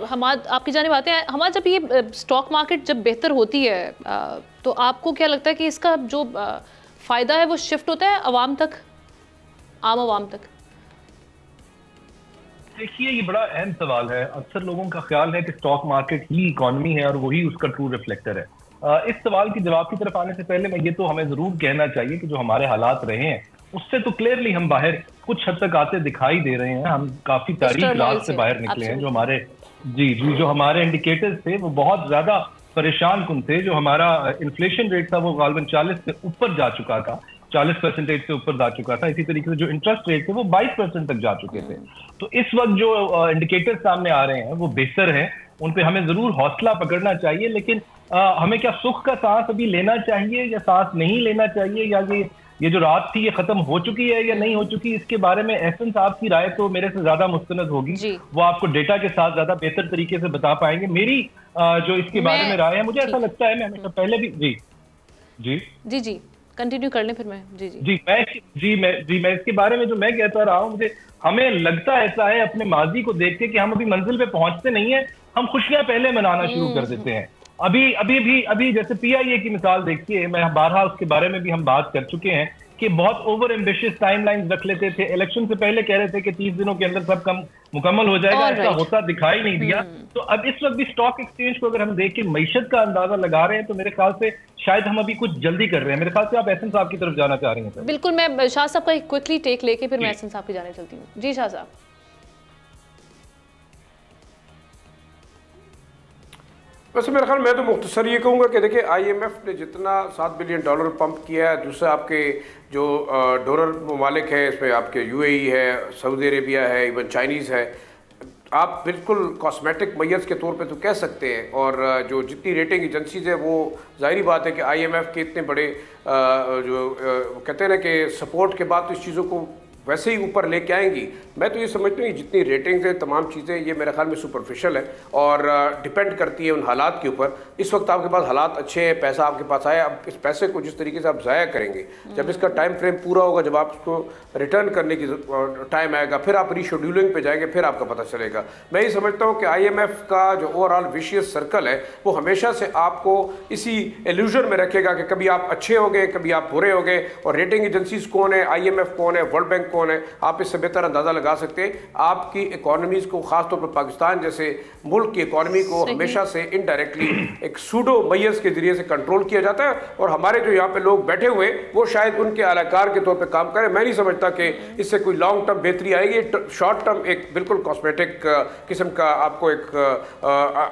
[SPEAKER 2] हमाद आपकी जानिब आते हैं। हमाद, जब ये स्टॉक मार्केट जब बेहतर होती है तो आपको क्या लगता है कि इसका जो फ़ायदा है वो शिफ्ट होता है आवाम तक, आम आवाम तक?
[SPEAKER 6] देखिए, ये बड़ा अहम सवाल है। अक्सर लोगों का ख्याल है कि स्टॉक मार्केट ही इकॉनमी है और वही उसका ट्रू रिफ्लेक्टर है। इस सवाल के जवाब की तरफ आने से पहले मैं ये तो हमें जरूर कहना चाहिए कि जो हमारे हालात रहे हैं उससे तो क्लियरली हम बाहर कुछ हद तक आते दिखाई दे रहे हैं। हम काफी तारीख रात से बाहर निकले हैं। जो हमारे जो हमारे इंडिकेटर्स थे वो बहुत ज्यादा परेशान कुन थे। जो हमारा इन्फ्लेशन रेट था वो गालबन 40 से ऊपर जा चुका था, 40% से ऊपर जा चुका था। इसी तरीके से जो इंटरेस्ट रेट थे वो 22% तक जा चुके थे। तो इस वक्त जो इंडिकेटर्स सामने आ रहे हैं वो बेहतर है, उन पे हमें जरूर हौसला पकड़ना चाहिए। लेकिन हमें क्या सुख का सांस अभी लेना चाहिए या सांस नहीं लेना चाहिए, या ये जो रात थी ये खत्म हो चुकी है या नहीं हो चुकी, इसके बारे में एहसन साहब की राय तो मेरे से ज्यादा मुस्तनद होगी। वो आपको डेटा के साथ ज्यादा बेहतर तरीके से बता पाएंगे। मेरी जो इसके बारे में राय है, मुझे ऐसा लगता है, मैं हमेशा पहले भी जी
[SPEAKER 2] कंटिन्यू कर लें फिर मैं
[SPEAKER 6] मैं इसके बारे में जो मैं कहता रहा हूँ, हमें लगता ऐसा है अपने माजी को देख के कि हम अभी मंजिल पे पहुंचते नहीं है, हम खुशियां पहले मनाना शुरू कर देते हैं। अभी जैसे PIA की मिसाल देखिए, मैं बारहा उसके बारे में भी हम बात कर चुके हैं कि बहुत ओवर एम्बिशियस टाइमलाइंस रख लेते थे। इलेक्शन से पहले कह रहे थे कि 30 दिनों के अंदर सब काम मुकम्मल हो जाएगा, ऐसा होता दिखाई नहीं दिया। तो अब इस वक्त भी स्टॉक एक्सचेंज को अगर हम देख के मईशत का अंदाजा लगा रहे हैं तो मेरे ख्याल से शायद हम अभी कुछ जल्दी कर रहे हैं। मेरे ख्याल से आप एहसन साहब की तरफ जाना चाह रही हैं।
[SPEAKER 2] बिल्कुल, मैं शाह साहब का एक क्विकली टेक लेके फिर मैं एहसन साहब की जाने चलती हूँ। जी शाह साहब।
[SPEAKER 4] वैसे मेरे ख्याल मैं तो मुख्तसर ये कहूँगा कि देखिए IMF ने जितना $7 बिलियन पंप किया है, दूसरा आपके जो डोनर ममालिक है इसमें आपके UAE है, सऊदी अरेबिया है, इवन चाइनीज़ है, आप बिल्कुल कॉस्मेटिक मैयर्स के तौर पे तो कह सकते हैं। और जो जितनी रेटिंग एजेंसीज है वो जाहिर बात है कि IMF के इतने बड़े जो कहते हैं ना कि सपोर्ट के बाद तो इस चीज़ों को वैसे ही ऊपर लेके आएंगी। मैं तो ये समझता हूँ जितनी रेटिंग्स है तमाम चीज़ें ये मेरे ख्याल में सुपरफिशियल है और डिपेंड करती है उन हालात के ऊपर। इस वक्त आपके पास हालात अच्छे हैं, पैसा आपके पास आया, अब इस पैसे को जिस तरीके से आप ज़ाया करेंगे, जब इसका टाइम फ्रेम पूरा होगा, जब आप इसको रिटर्न करने की टाइम आएगा, फिर आप रीशेड्यूलिंग पे जाएंगे, फिर आपका पता चलेगा। मैं ये समझता हूँ कि IMF का जो ओवरऑल विशियस सर्कल है वो हमेशा से आपको इसी एल्यूजन में रखेगा कि कभी आप अच्छे हो गए, कभी आप बुरे हो गए। और रेटिंग एजेंसीज कौन है, IMF कौन है, वर्ल्ड बैंक कौन है, आप इससे बेहतर अंदाजा लगा सकते हैं। आपकी इकोनॉमीज को, खासतौर पर पाकिस्तान जैसे मुल्क की इकोनॉमी को हमेशा से इनडायरेक्टली एक सूडो मैयर्स के जरिए से कंट्रोल किया जाता है। और हमारे जो यहाँ पे लोग बैठे हुए वो शायद उनके अलाकार के तौर पे काम करें। मैं नहीं समझता कि इससे कोई लॉन्ग टर्म बेहतरी आएगी। शॉर्ट टर्म एक बिल्कुल कॉस्मेटिक किस्म का आपको एक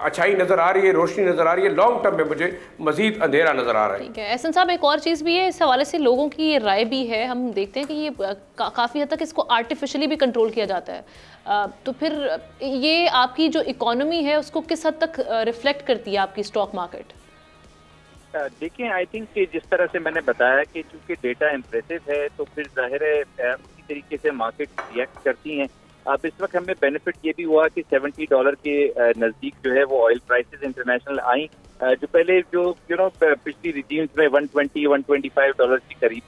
[SPEAKER 4] अच्छाई नजर आ रही है, रोशनी नजर आ रही है। लॉन्ग टर्म में मुझे मजीद अंधेरा नजर आ रहा है।
[SPEAKER 2] ठीक है एहसन साहब, एक और चीज़ भी है इस हवाले से, लोगों की ये राय भी है, हम देखते हैं कि ये काफ़ी हद तक इसको आर्टिफिशियली भी कंट्रोल किया जाता है। तो फिर ये आपकी जो इकोनॉमी है उसको किस हद तक रिफ्लेक्ट करती है आपकी स्टॉक मार्केट?
[SPEAKER 8] देखिए, आई थिंक कि जिस तरह से मैंने बताया कि चूंकि डेटा इम्प्रेसिव है तो फिर जाहिर है उसी तरीके से मार्केट रिएक्ट करती हैं। अब इस वक्त हमें बेनिफिट ये भी हुआ कि $70 के नज़दीक जो है वो ऑयल प्राइसेस इंटरनेशनल आई, जो पहले जो पिछली रिजीम्स में $120-125 के करीब।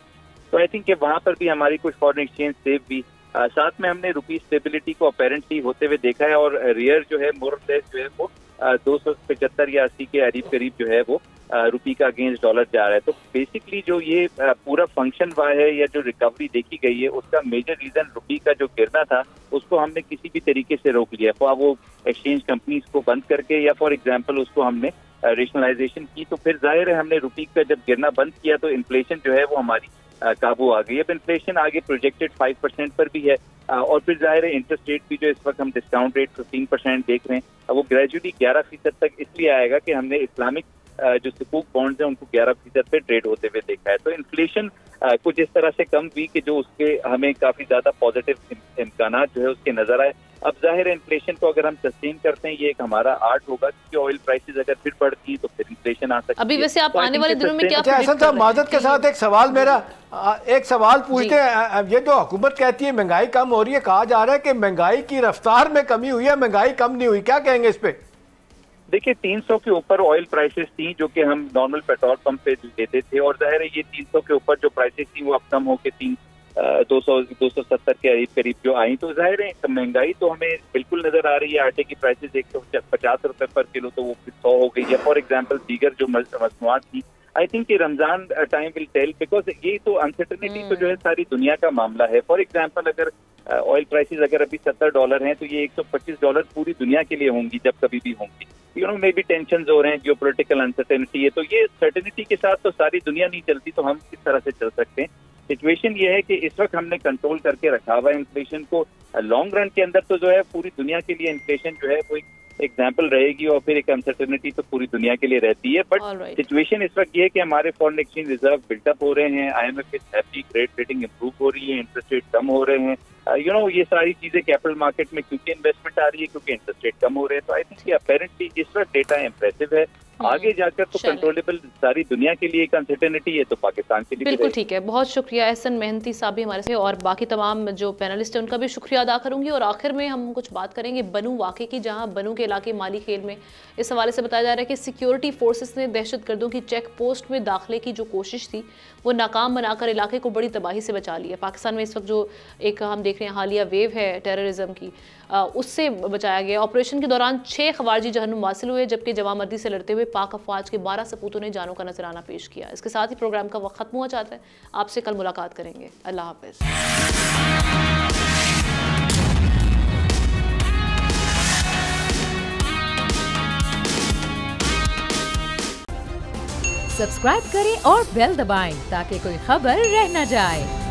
[SPEAKER 8] तो आई थिंक कि वहाँ पर भी हमारी कुछ फॉरेन एक्सचेंज सेव भी, साथ में हमने रुपी स्टेबिलिटी को अपेरेंटली होते हुए देखा है। और रियर जो है मोरलेस जो है वो 275 या 80 के करीब जो है वो रुपी का अगेंस्ट डॉलर जा रहा है। तो बेसिकली जो ये पूरा फंक्शन हुआ है या जो रिकवरी देखी गई है उसका मेजर रीजन रुपी का जो गिरना था उसको हमने किसी भी तरीके से रोक लिया, फॉर वो एक्सचेंज कंपनीज को बंद करके या फॉर एग्जाम्पल उसको हमने रेशनलाइजेशन की। तो फिर जाहिर है हमने रुपी का जब गिरना बंद किया तो इन्फ्लेशन जो है वो हमारी काबू आ गई। अब इन्फ्लेशन आगे प्रोजेक्टेड 5% पर भी है और फिर जाहिर है इंटरेस्ट रेट भी जो इस वक्त हम डिस्काउंट रेट 15% देख रहे हैं वो ग्रेजुअली 11% तक इसलिए आएगा कि हमने इस्लामिक जो सुकूक बॉन्ड्स हैं उनको 11% पे ट्रेड होते हुए देखा है। तो इन्फ्लेशन कुछ इस तरह से कम हुई कि जो उसके हमें काफी ज्यादा पॉजिटिव इम्कानात जो है उसके नजर आए। अब जाहिर है इन्फ्लेशन को अगर हम सस्टेन करते हैं ये एक हमारा आर्ट होगा, क्योंकि ऑयल प्राइसेस अगर फिर बढ़ती है तो फिर इन्फ्लेशन आ सकती है।
[SPEAKER 2] अभी वैसे आप आने वाले दिनों में क्या
[SPEAKER 3] एहसन साहब, माजरत के साथ एक सवाल मेरा एक सवाल पूछते हैं। ये जो हुकूमत कहती है महंगाई कम हो रही है, कहा जा रहा है कि महंगाई की रफ्तार में कमी हुई है, महंगाई कम नहीं हुई, क्या कहेंगे इस पे?
[SPEAKER 8] देखिए 300 के ऊपर ऑयल प्राइसेस थी जो कि हम नॉर्मल पेट्रोल पंप पे लेते थे और जाहिर है ये 300 के ऊपर जो प्राइसेस थी वो अब कम होके 270 के करीब जो आई। तो जाहिर है महंगाई तो हमें बिल्कुल नजर आ रही है। आटे की प्राइसेस 150 रुपए पर किलो तो वो 100 हो गई है। फॉर एग्जाम्पल दीगर जो मसनूआत थी, आई थिंक कि Ramzan time will tell, because ये तो अनसर्टनिटी तो जो है सारी दुनिया का मामला है। फॉर एग्जाम्पल अगर ऑयल प्राइसेस अगर अभी $70 हैं तो ये $125 पूरी दुनिया के लिए होंगी जब कभी भी होंगी। मे बी टेंशन हो रहे हैं, जियोपॉलिटिकल अनसर्टेनिटी है, तो ये सर्टेनिटी के साथ तो सारी दुनिया नहीं चलती, तो हम किस तरह से चल सकते हैं। सिचुएशन ये है कि इस वक्त हमने कंट्रोल करके रखा हुआ है इन्फ्लेशन को। लॉन्ग रन के अंदर तो जो है पूरी दुनिया के लिए इन्फ्लेशन जो है वो एग्जाम्पल रहेगी और फिर एक अनसर्टेनिटी तो पूरी दुनिया के लिए रहती है। बट सिचुएशन इस वक्त ये है कि हमारे फॉरेन एक्सचेंज रिजर्व बिल्डअप हो रहे हैं, IMF is happy, credit rating improve हो रही है, इंटरेस्ट रेट कम हो रहे हैं, ये सारी चीजें कैपिटल मार्केट में क्योंकि इन्वेस्टमेंट आ रही है, क्योंकि इंटरेस्ट रेट कम हो रहे हैं। तो आई थिंक अपेरेंटली इस वक्त डेटा इंप्रेसिव है। आगे जाकर तो कंट्रोलेबल सारी दुनिया के लिए एक अनसर्टेनिटी है, तो पाकिस्तान के लिए
[SPEAKER 2] बिल्कुल ठीक है। बहुत शुक्रिया एहसन मेहनती साहब भी हमारे से, और बाकी तमाम जो पैनलिस्ट हैं उनका भी शुक्रिया अदा करूंगी। और आखिर में हम कुछ बात करेंगे बनू वाक़े की, जहां बनू के इलाके माली खेल में इस हवाले से बताया जा रहा है कि सिक्योरिटी फोर्सेस ने दहशतगर्दों की चेक पोस्ट में दाखिले की जो कोशिश थी वो नाकाम बनाकर इलाके को बड़ी तबाही से बचा लिया। पाकिस्तान में इस वक्त जो एक हम देख रहे हैं हालिया वेव है टेररिज्म की, उससे बचाया गया। ऑपरेशन के दौरान 6 खवारजी जहन्नुम वासिल हुए, जबकि जवामर्दी से लड़ते हुए पाक अफवाज के 12 सपूतों ने जानों का नजराना पेश किया। इसके साथ ही प्रोग्राम का वक्त खत्म हुआ चाहता है। आपसे कल मुलाकात करेंगे। अल्लाह हाफिज।
[SPEAKER 1] सब्सक्राइब करें और बेल दबाएं ताकि कोई खबर रह न जाए।